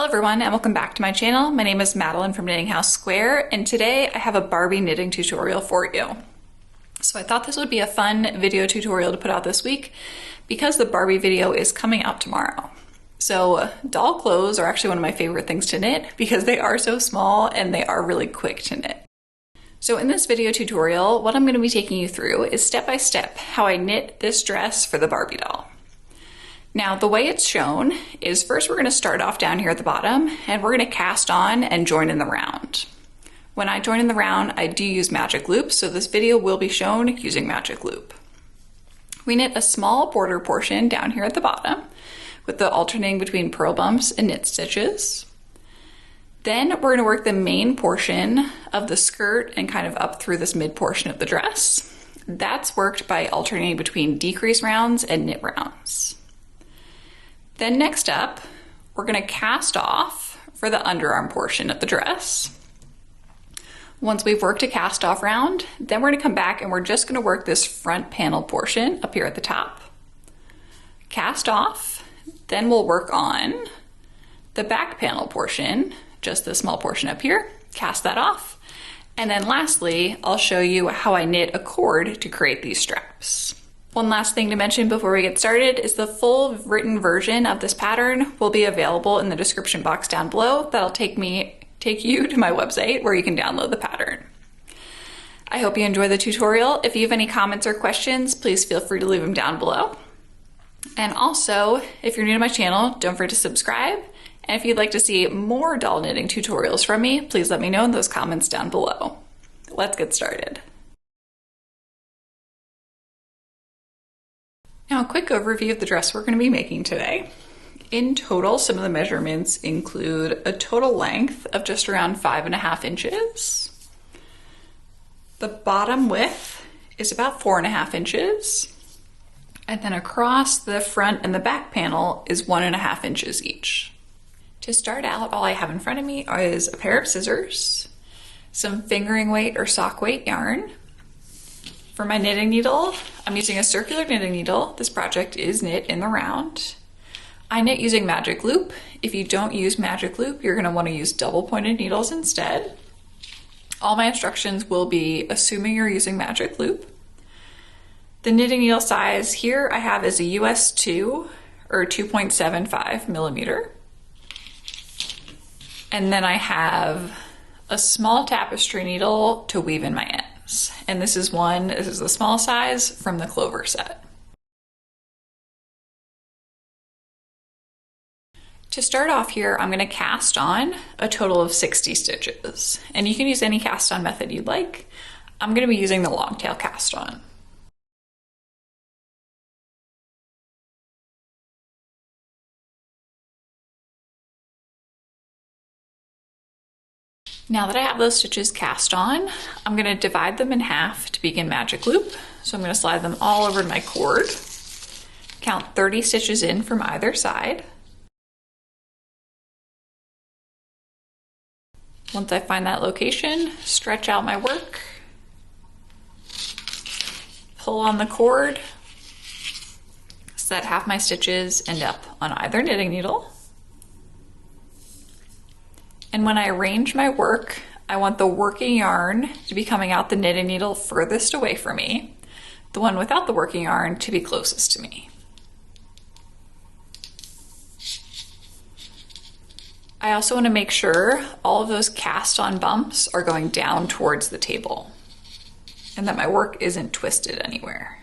Hello everyone and welcome back to my channel. My name is Madeline from KnittingHouseSquare and today I have a Barbie knitting tutorial for you. So I thought this would be a fun video tutorial to put out this week because the Barbie video is coming out tomorrow. So doll clothes are actually one of my favorite things to knit because they are so small and they are really quick to knit. So in this video tutorial, what I'm going to be taking you through is step by step how I knit this dress for the Barbie doll. Now the way it's shown is first we're going to start off down here at the bottom and we're going to cast on and join in the round. When I join in the round, I do use magic loops, so this video will be shown using magic loop. We knit a small border portion down here at the bottom with the alternating between purl bumps and knit stitches. Then we're going to work the main portion of the skirt and kind of up through this mid portion of the dress. That's worked by alternating between decrease rounds and knit rounds. Then next up, we're going to cast off for the underarm portion of the dress. Once we've worked a cast off round, then we're going to come back and we're just going to work this front panel portion up here at the top. Cast off, then we'll work on the back panel portion, just this small portion up here, cast that off. And then lastly, I'll show you how I knit a cord to create these straps. One last thing to mention before we get started is the full written version of this pattern will be available in the description box down below. That'll take you to my website where you can download the pattern. I hope you enjoy the tutorial. If you have any comments or questions, please feel free to leave them down below. And also, if you're new to my channel, don't forget to subscribe. And if you'd like to see more doll knitting tutorials from me, please let me know in those comments down below. Let's get started. Now a quick overview of the dress we're going to be making today. In total, some of the measurements include a total length of just around 5.5 inches. The bottom width is about 4.5 inches. And then across the front and the back panel is 1.5 inches each. To start out, all I have in front of me is a pair of scissors, some fingering weight or sock weight yarn. For my knitting needle, I'm using a circular knitting needle. This project is knit in the round. I knit using magic loop. If you don't use magic loop, you're going to want to use double pointed needles instead. All my instructions will be assuming you're using magic loop. The knitting needle size here I have is a US 2 or 2.75 millimeter. And then I have a small tapestry needle to weave in my ends. And this is the small size from the Clover set. To start off here, I'm going to cast on a total of 60 stitches. And you can use any cast on method you'd like. I'm going to be using the long tail cast on. Now that I have those stitches cast on, I'm going to divide them in half to begin magic loop. So I'm going to slide them all over to my cord. Count 30 stitches in from either side. Once I find that location, stretch out my work, pull on the cord so that half my stitches end up on either knitting needle. And when I arrange my work, I want the working yarn to be coming out the knitting needle furthest away from me, the one without the working yarn to be closest to me. I also want to make sure all of those cast on bumps are going down towards the table and that my work isn't twisted anywhere.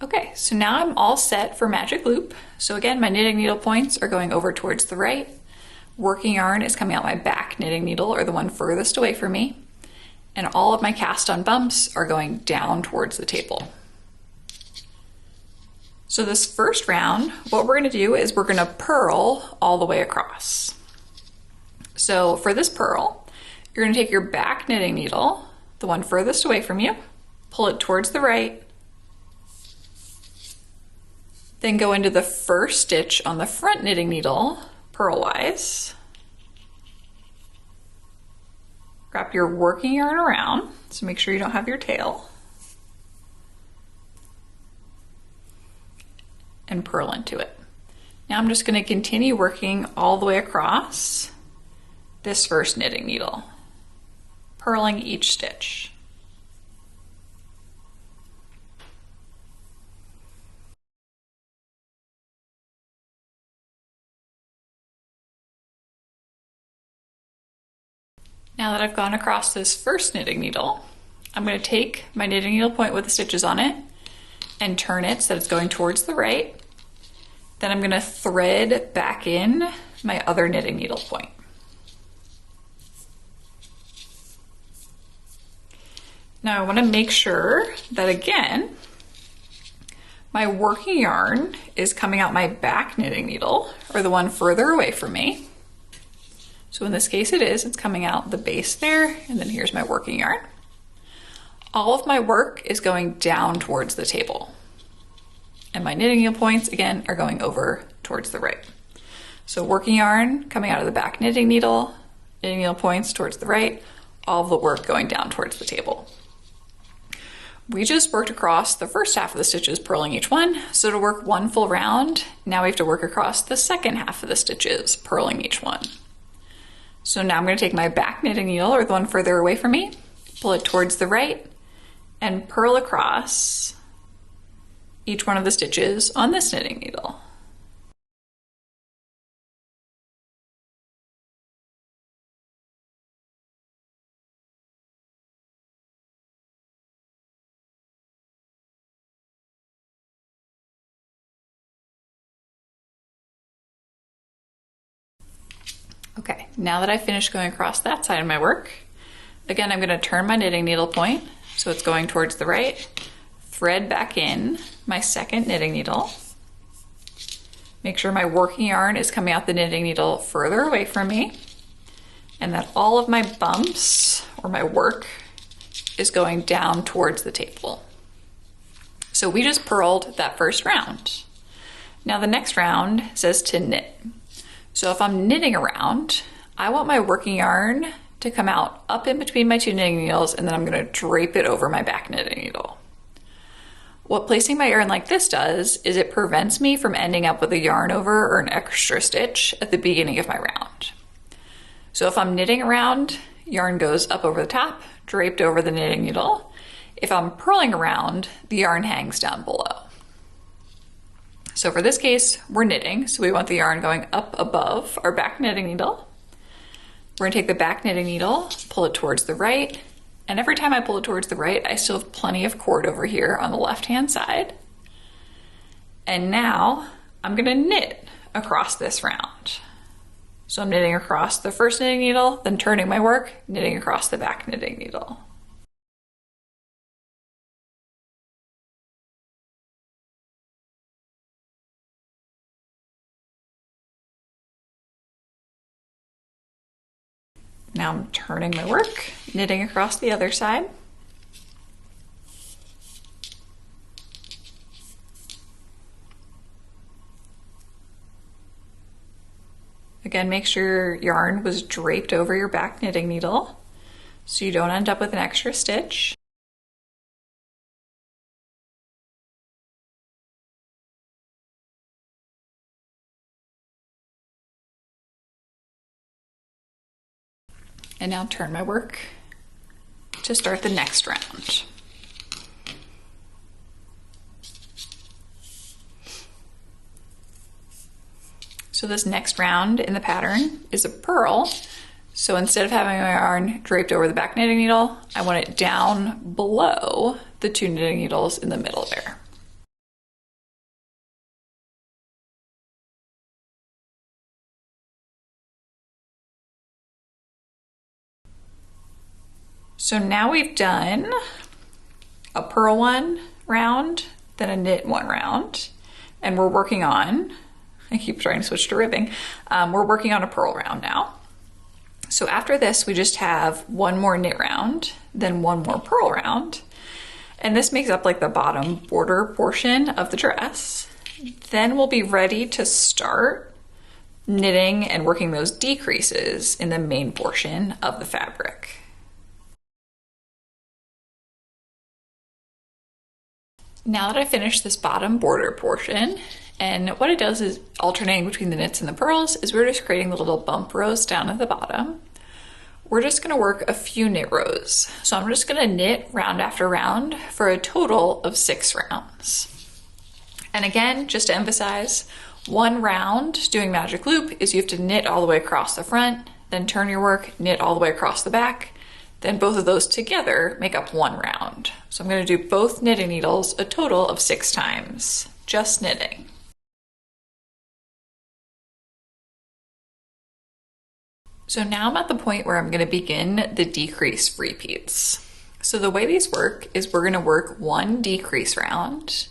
Okay, so now I'm all set for magic loop. So again, my knitting needle points are going over towards the right. Working yarn is coming out my back knitting needle, or the one furthest away from me. And all of my cast on bumps are going down towards the table. So this first round, what we're gonna do is we're gonna purl all the way across. So for this purl, you're gonna take your back knitting needle, the one furthest away from you, pull it towards the right, then go into the first stitch on the front knitting needle, purlwise, wrap your working yarn around, so make sure you don't have your tail, and purl into it. Now I'm just going to continue working all the way across this first knitting needle, purling each stitch. Now that I've gone across this first knitting needle, I'm going to take my knitting needle point with the stitches on it and turn it so that it's going towards the right. Then I'm going to thread back in my other knitting needle point. Now I want to make sure that, again, my working yarn is coming out my back knitting needle, or the one further away from me. So in this case it is, it's coming out the base there, and then here's my working yarn. All of my work is going down towards the table. And my knitting needle points, again, are going over towards the right. So working yarn coming out of the back knitting needle points towards the right, all of the work going down towards the table. We just worked across the first half of the stitches, purling each one. So to work one full round, now we have to work across the second half of the stitches, purling each one. So now I'm going to take my back knitting needle, or the one further away from me, pull it towards the right, and purl across each one of the stitches on this knitting needle. Okay, now that I've finished going across that side of my work, again, I'm going to turn my knitting needle point so it's going towards the right, thread back in my second knitting needle, make sure my working yarn is coming out the knitting needle further away from me, and that all of my bumps, or my work, is going down towards the table. So we just purled that first round. Now the next round says to knit. So if I'm knitting around, I want my working yarn to come out up in between my two knitting needles, and then I'm going to drape it over my back knitting needle. What placing my yarn like this does is it prevents me from ending up with a yarn over or an extra stitch at the beginning of my round. So if I'm knitting around, yarn goes up over the top, draped over the knitting needle. If I'm purling around, the yarn hangs down below. So for this case, we're knitting, so we want the yarn going up above our back knitting needle. We're gonna take the back knitting needle, pull it towards the right, and every time I pull it towards the right, I still have plenty of cord over here on the left-hand side. And now I'm gonna knit across this round. So I'm knitting across the first knitting needle, then turning my work, knitting across the back knitting needle. Now I'm turning my work, knitting across the other side. Again, make sure your yarn was draped over your back knitting needle so you don't end up with an extra stitch. And now turn my work to start the next round. So this next round in the pattern is a purl. So instead of having my yarn draped over the back knitting needle, I want it down below the two knitting needles in the middle there. So now we've done a purl one round, then a knit one round, and we're working on, I keep trying to switch to ribbing, we're working on a purl round now. So after this, we just have one more knit round, then one more purl round, and this makes up like the bottom border portion of the dress. Then we'll be ready to start knitting and working those decreases in the main portion of the fabric. Now that I finished this bottom border portion, and what it does is alternating between the knits and the purls, is we're just creating the little bump rows down at the bottom. We're just gonna work a few knit rows. So I'm just gonna knit round after round for a total of 6 rounds. And again, just to emphasize, 1 round doing magic loop is you have to knit all the way across the front, then turn your work, knit all the way across the back, then both of those together make up 1 round. So I'm gonna do both knitting needles a total of 6 times, just knitting. So now I'm at the point where I'm gonna begin the decrease repeats. So the way these work is we're gonna work 1 decrease round,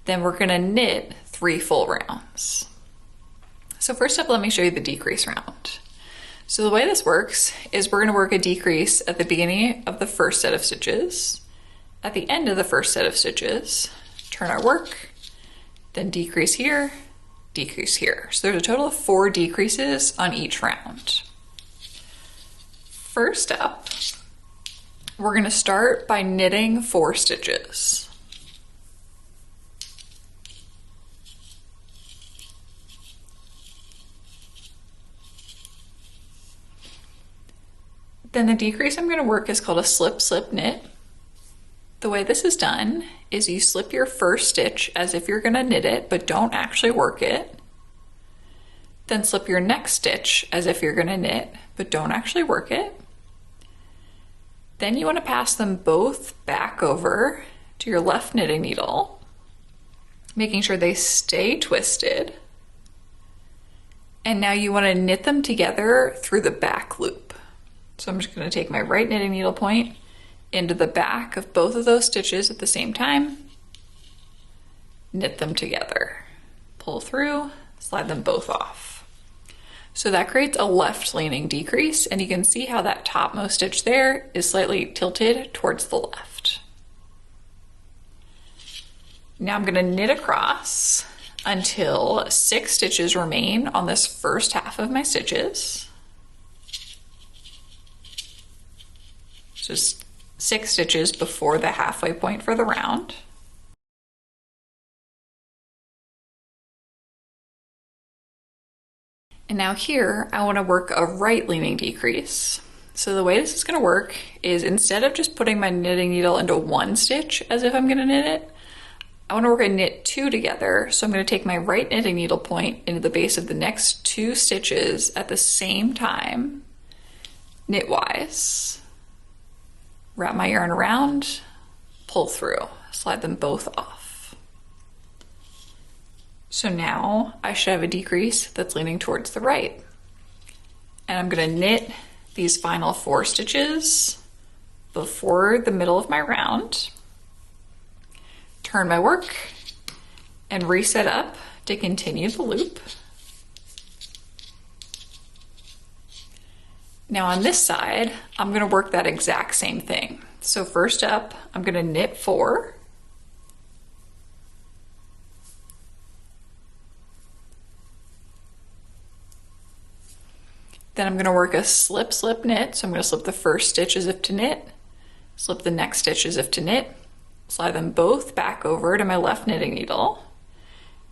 then we're gonna knit 3 full rounds. So first up, let me show you the decrease round. So the way this works is we're gonna work a decrease at the beginning of the first set of stitches, at the end of the first set of stitches, turn our work, then decrease here, decrease here. So there's a total of 4 decreases on each round. First up, we're gonna start by knitting 4 stitches. Then the decrease I'm gonna work is called a slip, slip, knit. The way this is done is you slip your first stitch as if you're gonna knit it, but don't actually work it. Then slip your next stitch as if you're gonna knit, but don't actually work it. Then you wanna pass them both back over to your left knitting needle, making sure they stay twisted. And now you wanna knit them together through the back loop. So I'm just gonna take my right knitting needle point into the back of both of those stitches at the same time, knit them together, pull through, slide them both off. So that creates a left leaning decrease, and you can see how that topmost stitch there is slightly tilted towards the left. Now I'm gonna knit across until 6 stitches remain on this first half of my stitches. Just 6 stitches before the halfway point for the round. And now here, I want to work a right leaning decrease. So the way this is going to work is instead of just putting my knitting needle into 1 stitch as if I'm going to knit it, I want to work a knit 2 together. So I'm going to take my right knitting needle point into the base of the next 2 stitches at the same time, knitwise. Wrap my yarn around, pull through, slide them both off. So now I should have a decrease that's leaning towards the right. And I'm gonna knit these final 4 stitches before the middle of my round, turn my work, and reset up to continue the loop. Now on this side, I'm gonna work that exact same thing. So first up, I'm gonna knit 4. Then I'm gonna work a slip, slip, knit. So I'm gonna slip the first stitch as if to knit, slip the next stitch as if to knit, slide them both back over to my left knitting needle.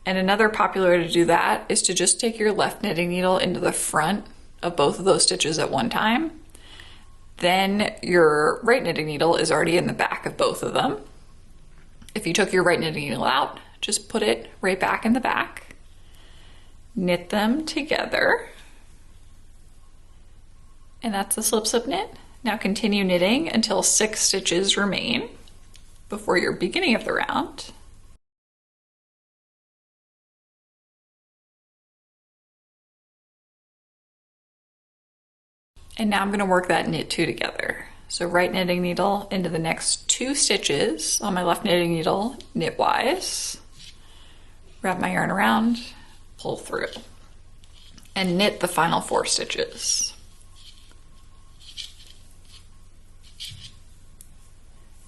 And another popular way to do that is to just take your left knitting needle into the front of both of those stitches at one time. Then your right knitting needle is already in the back of both of them. If you took your right knitting needle out, just put it right back in the back. Knit them together. And that's the slip, slip, knit. Now continue knitting until 6 stitches remain before your beginning of the round. And now I'm going to work that knit 2 together. So right knitting needle into the next 2 stitches on my left knitting needle, knitwise, wrap my yarn around, pull through, and knit the final 4 stitches.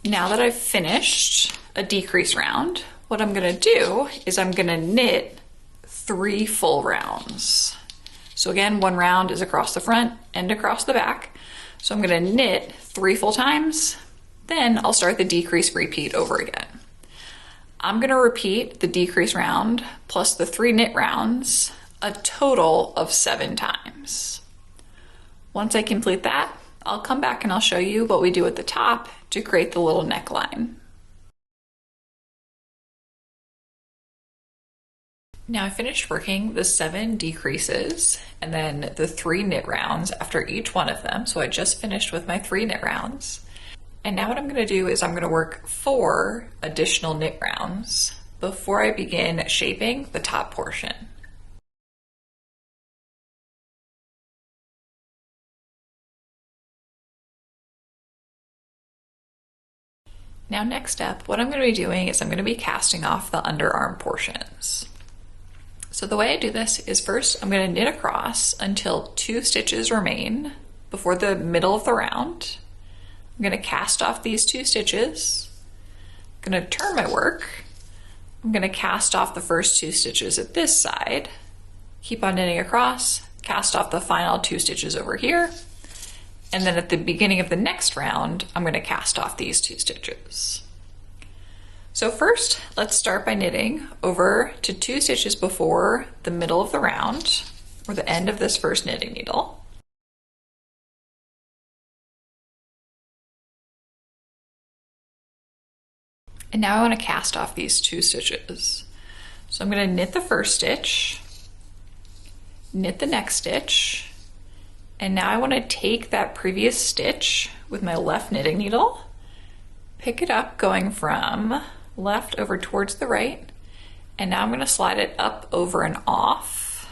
Now that I've finished a decrease round, what I'm going to do is I'm going to knit 3 full rounds. So again, 1 round is across the front and across the back. So I'm going to knit 3 full times, then I'll start the decrease repeat over again. I'm gonna repeat the decrease round plus the 3 knit rounds a total of 7 times. Once I complete that, I'll come back and I'll show you what we do at the top to create the little neckline. Now I finished working the 7 decreases and then the 3 knit rounds after each one of them. So I just finished with my 3 knit rounds. And now what I'm gonna do is I'm gonna work 4 additional knit rounds before I begin shaping the top portion. Now next up, what I'm gonna be doing is I'm gonna be casting off the underarm portions. So the way I do this is first I'm going to knit across until 2 stitches remain before the middle of the round. I'm going to cast off these 2 stitches. I'm going to turn my work. I'm going to cast off the first 2 stitches at this side. Keep on knitting across, cast off the final 2 stitches over here. And then at the beginning of the next round, I'm going to cast off these 2 stitches. So first, let's start by knitting over to 2 stitches before the middle of the round, or the end of this first knitting needle. And now I want to cast off these 2 stitches. So I'm going to knit the first stitch, knit the next stitch, and now I want to take that previous stitch with my left knitting needle, pick it up going from left over towards the right, and now I'm going to slide it up over and off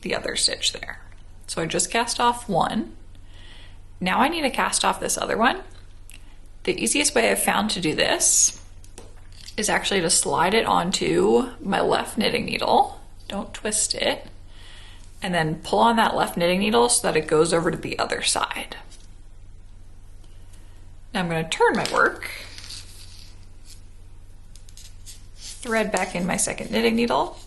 the other stitch there. So I just cast off 1. Now I need to cast off this other one. The easiest way I've found to do this is actually to slide it onto my left knitting needle, don't twist it, and then pull on that left knitting needle so that it goes over to the other side. Now I'm going to turn my work, thread back in my second knitting needle,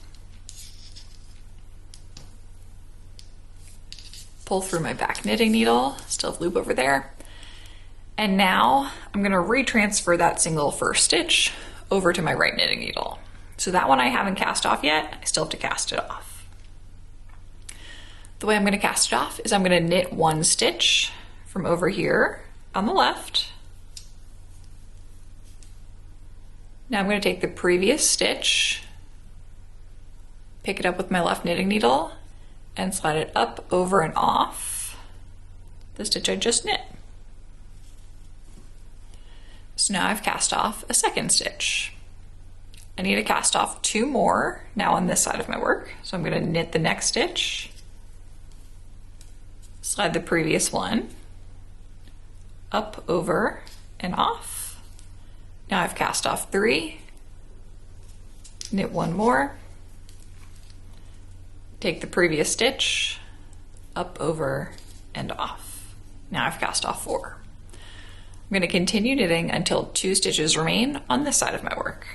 pull through my back knitting needle, still have loop over there, and now I'm going to retransfer that single first stitch over to my right knitting needle. So that one I haven't cast off yet, I still have to cast it off. The way I'm going to cast it off is I'm going to knit 1 stitch from over here on the left. Now I'm going to take the previous stitch, pick it up with my left knitting needle, and slide it up, over, and off the stitch I just knit. So now I've cast off a second stitch. I need to cast off 2 more now on this side of my work. So I'm going to knit the next stitch, slide the previous one, up, over, and off. Now I've cast off 3, knit 1 more, take the previous stitch, up, over, and off. Now I've cast off 4. I'm going to continue knitting until 2 stitches remain on this side of my work.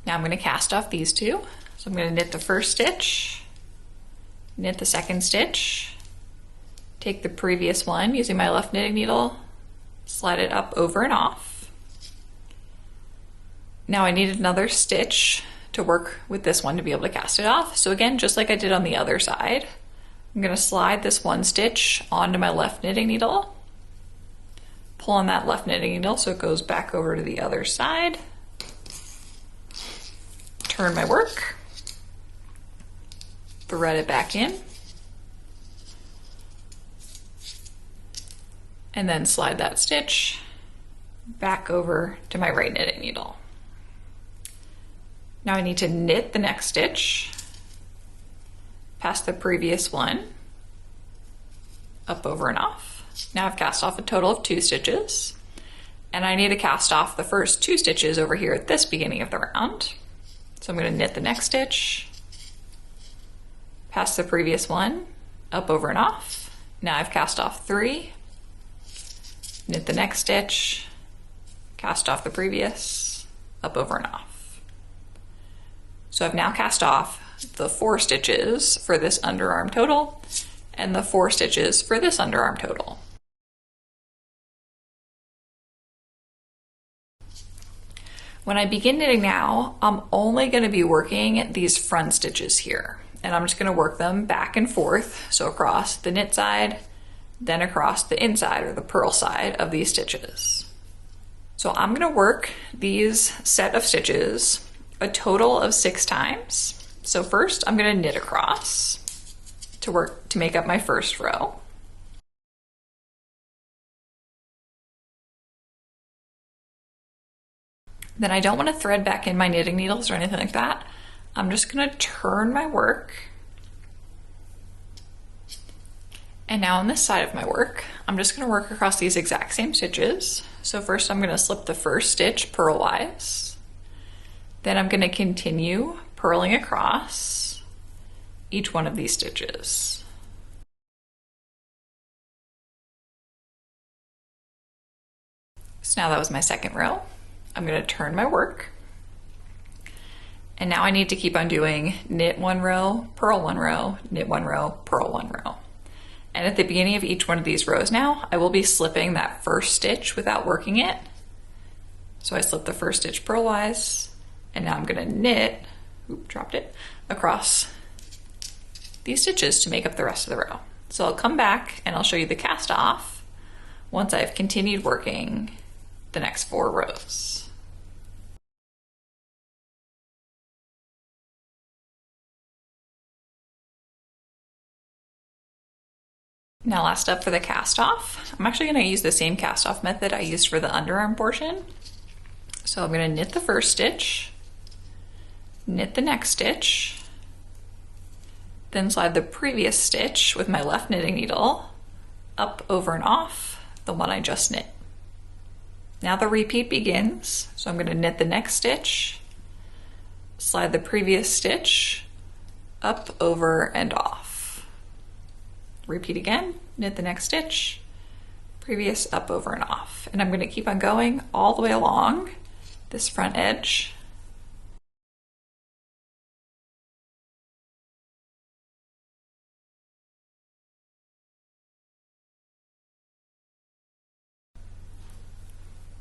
Now I'm going to cast off these 2. So I'm going to knit the first stitch, knit the second stitch, take the previous one using my left knitting needle, slide it up, over, and off. Now I need another stitch to work with this one to be able to cast it off. So again, just like I did on the other side, I'm going to slide this 1 stitch onto my left knitting needle, pull on that left knitting needle so it goes back over to the other side, turn my work, thread it back in, and then slide that stitch back over to my right knitting needle. Now I need to knit the next stitch past the previous one, up, over, and off. Now I've cast off a total of 2 stitches, and I need to cast off the first 2 stitches over here at this beginning of the round. So I'm going to knit the next stitch past the previous one, up, over, and off. Now I've cast off 3, knit the next stitch, cast off the previous, up, over, and off. So I've now cast off the 4 stitches for this underarm total and the 4 stitches for this underarm total. When I begin knitting now, I'm only going to be working these front stitches here, and I'm just going to work them back and forth, so across the knit side, then across the inside or the purl side of these stitches. So I'm going to work these set of stitches a total of 6 times. So first I'm going to knit across to make up my first row. Then I don't want to thread back in my knitting needles or anything like that. I'm just going to turn my work. And now on this side of my work, I'm just going to work across these exact same stitches. So first I'm going to slip the first stitch purlwise. Then I'm going to continue purling across each one of these stitches. So now that was my second row. I'm going to turn my work. And now I need to keep on doing knit 1 row, purl 1 row, knit 1 row, purl 1 row. And at the beginning of each one of these rows now, I will be slipping that first stitch without working it. So I slip the first stitch purlwise, and now I'm going to knit, dropped it, across these stitches to make up the rest of the row. So I'll come back and I'll show you the cast off once I've continued working the next 4 rows. Now last up for the cast off, I'm actually going to use the same cast off method I used for the underarm portion. So I'm going to knit the first stitch, knit the next stitch, then slide the previous stitch with my left knitting needle up, over, and off the one I just knit. Now the repeat begins, so I'm going to knit the next stitch, slide the previous stitch up, over, and off. Repeat again, knit the next stitch, previous, up, over, and off. And I'm going to keep on going all the way along this front edge.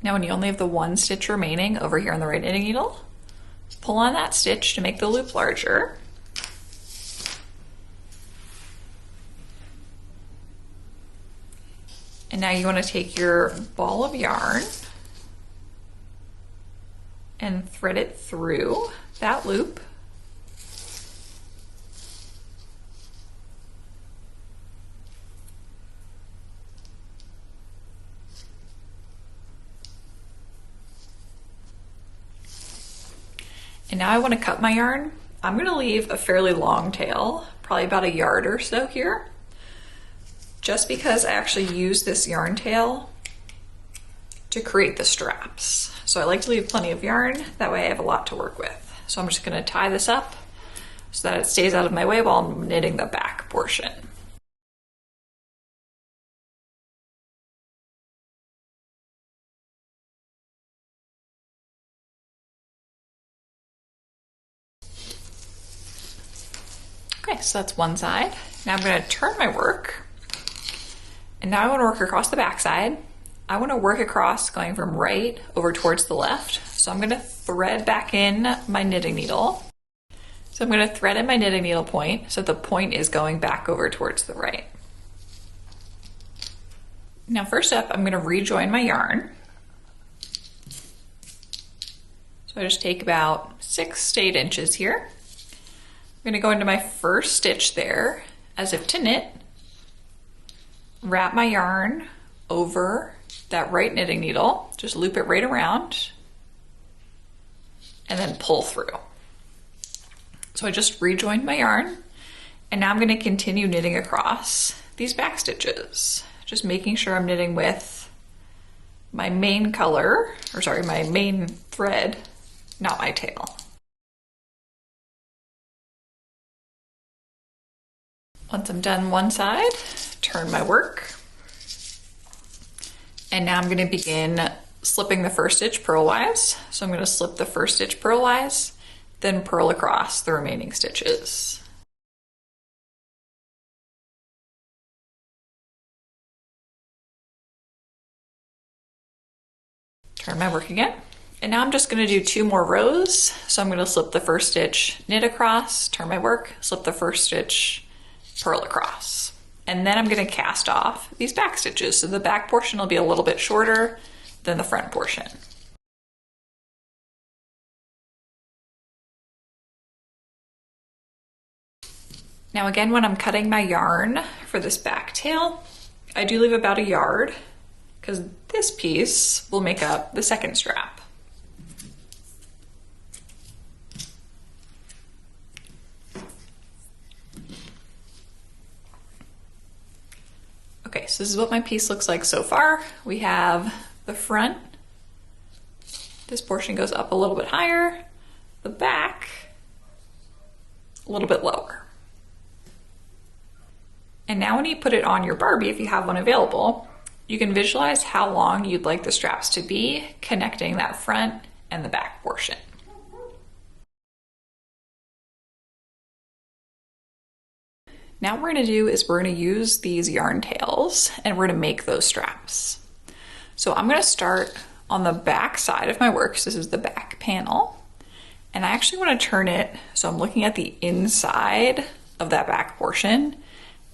Now when you only have the 1 stitch remaining over here on the right knitting needle, pull on that stitch to make the loop larger. And now you want to take your ball of yarn and thread it through that loop. And now I want to cut my yarn. I'm going to leave a fairly long tail, probably about a yard or so here, just because I actually use this yarn tail to create the straps. So I like to leave plenty of yarn, that way I have a lot to work with. So I'm just going to tie this up so that it stays out of my way while I'm knitting the back portion. Okay, so that's one side. Now I'm going to turn my work, and now I want to work across the back side. I want to work across going from right over towards the left. So I'm going to thread back in my knitting needle. So I'm going to thread in my knitting needle point so the point is going back over towards the right. Now first up, I'm going to rejoin my yarn. So I just take about 6 to 8 inches here. I'm going to go into my first stitch there as if to knit, wrap my yarn over that right knitting needle, just loop it right around, and then pull through. So I just rejoined my yarn, and now I'm going to continue knitting across these back stitches, just making sure I'm knitting with my main color, or sorry, my main thread, not my tail. Once I'm done one side, turn my work. And now I'm going to begin slipping the first stitch purlwise. So I'm going to slip the first stitch purlwise, then purl across the remaining stitches. Turn my work again. And now I'm just going to do 2 more rows. So I'm going to slip the first stitch, knit across, turn my work, slip the first stitch, purl across. And then I'm going to cast off these back stitches. So the back portion will be a little bit shorter than the front portion. Now again, when I'm cutting my yarn for this back tail, I do leave about 1 yard because this piece will make up the second strap. Okay, so this is what my piece looks like so far. We have the front. This portion goes up a little bit higher. The back, a little bit lower. And now when you put it on your Barbie, if you have one available, you can visualize how long you'd like the straps to be, connecting that front and the back portion. Now what we're gonna do is we're gonna use these yarn tails and we're gonna make those straps. So I'm gonna start on the back side of my work. So this is the back panel. And I actually wanna turn it so I'm looking at the inside of that back portion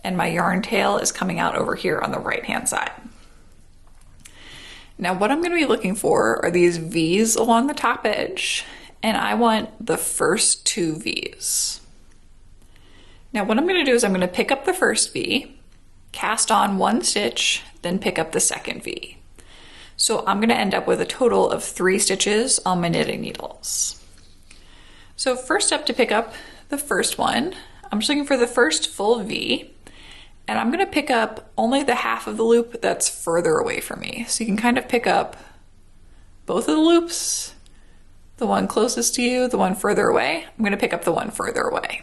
and my yarn tail is coming out over here on the right-hand side. Now what I'm gonna be looking for are these V's along the top edge, and I want the first 2 V's. Now what I'm gonna do is I'm gonna pick up the first V, cast on 1 stitch, then pick up the second V. So I'm gonna end up with a total of 3 stitches on my knitting needles. So first up, to pick up the first one, I'm just looking for the first full V, and I'm gonna pick up only the half of the loop that's further away from me. So you can kind of pick up both of the loops, the one closest to you, the one further away. I'm gonna pick up the one further away.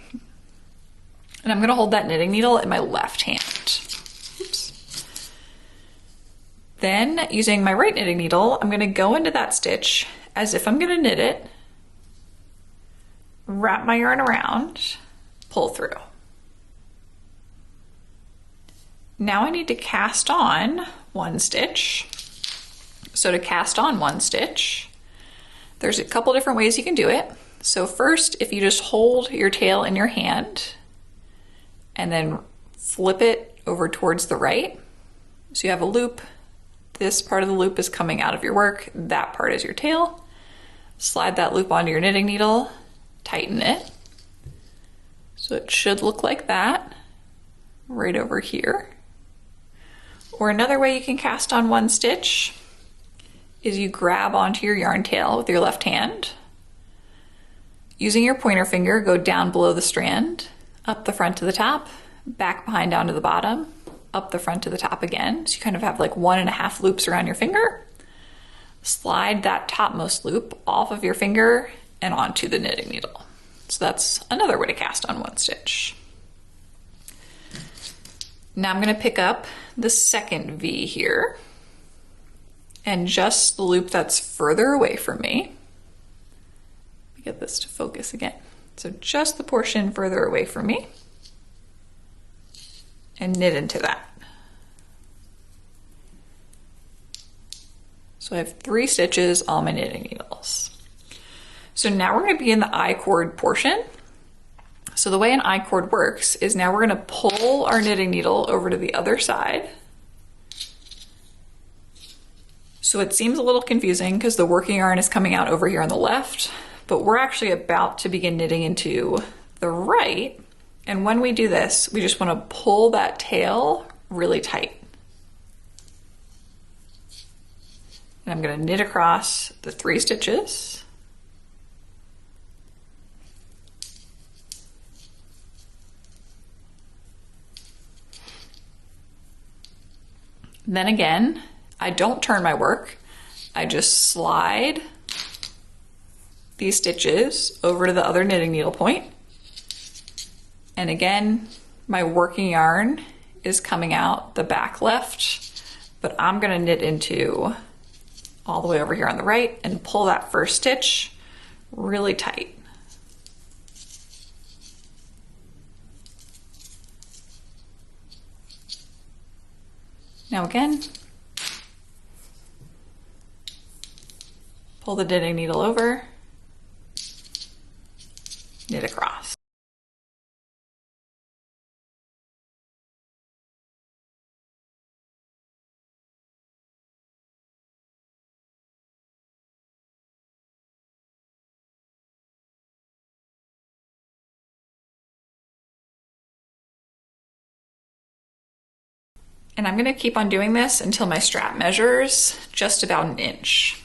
And I'm gonna hold that knitting needle in my left hand. Oops. Then using my right knitting needle, I'm gonna go into that stitch as if I'm gonna knit it, wrap my yarn around, pull through. Now I need to cast on 1 stitch. So to cast on 1 stitch, there's a couple different ways you can do it. So first, if you just hold your tail in your hand and then flip it over towards the right. So you have a loop. This part of the loop is coming out of your work. That part is your tail. Slide that loop onto your knitting needle, tighten it. So it should look like that right over here. Or another way you can cast on 1 stitch is you grab onto your yarn tail with your left hand. Using your pointer finger, go down below the strand, up the front to the top, back behind down to the bottom, up the front to the top again. So you kind of have like 1.5 loops around your finger. Slide that topmost loop off of your finger and onto the knitting needle. So that's another way to cast on 1 stitch. Now I'm going to pick up the second V here and just the loop that's further away from me. Let me get this to focus again. So just the portion further away from me and knit into that. So I have 3 stitches on my knitting needles. So now we're going to be in the I-cord portion. So the way an I-cord works is now we're going to pull our knitting needle over to the other side. So it seems a little confusing because the working yarn is coming out over here on the left, but we're actually about to begin knitting into the right. And when we do this, we just want to pull that tail really tight. And I'm going to knit across the 3 stitches. Then again, I don't turn my work. I just slide these stitches over to the other knitting needle point. And again, my working yarn is coming out the back left, but I'm gonna knit into all the way over here on the right and pull that first stitch really tight. Now again, Pull the knitting needle over, knit across. And I'm gonna keep on doing this until my strap measures just about an inch.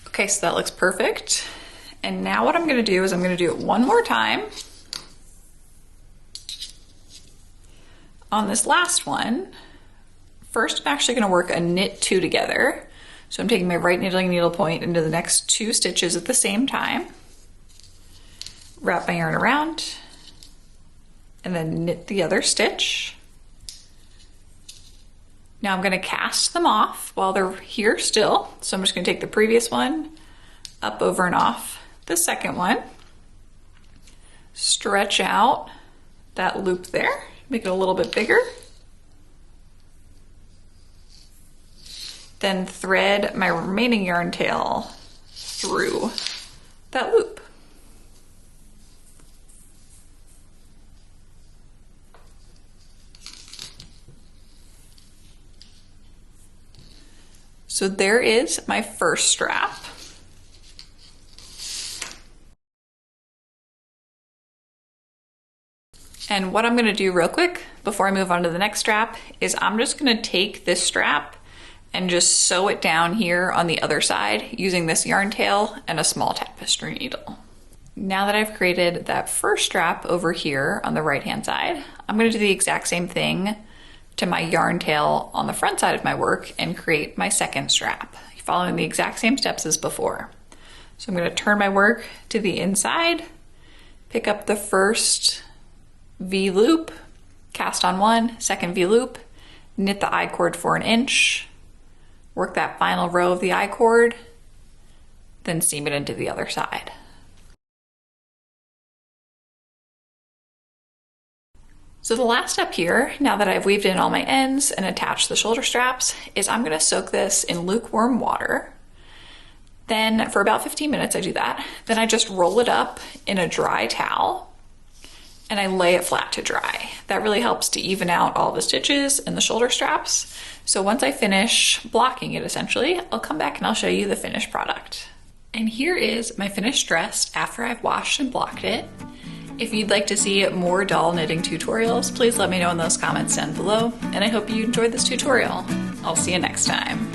Okay, so that looks perfect. And now what I'm gonna do is I'm gonna do it one more time. On this last one, first I'm actually gonna work a knit two together. So I'm taking my right knitting needle point into the next two stitches at the same time. Wrap my yarn around and then knit the other stitch. Now I'm gonna cast them off while they're here still. So I'm just gonna take the previous one, up, over, and off the second one. Stretch out that loop there, make it a little bit bigger. Then thread my remaining yarn tail through that loop. So there is my first strap. And what I'm gonna do real quick before I move on to the next strap is I'm just gonna take this strap and just sew it down here on the other side using this yarn tail and a small tapestry needle. Now that I've created that first strap over here on the right-hand side, I'm gonna do the exact same thing to my yarn tail on the front side of my work and create my second strap, following the exact same steps as before. So I'm gonna turn my work to the inside, pick up the first V loop, cast on one, second V loop, knit the I cord for an inch, work that final row of the I cord, then seam it into the other side. So the last step here, now that I've weaved in all my ends and attached the shoulder straps, is I'm gonna soak this in lukewarm water. Then for about 15 minutes I do that. Then I just roll it up in a dry towel and I lay it flat to dry. That really helps to even out all the stitches and the shoulder straps. So once I finish blocking it essentially, I'll come back and I'll show you the finished product. And here is my finished dress after I've washed and blocked it. If you'd like to see more doll knitting tutorials, please let me know in those comments down below, and I hope you enjoyed this tutorial. I'll see you next time.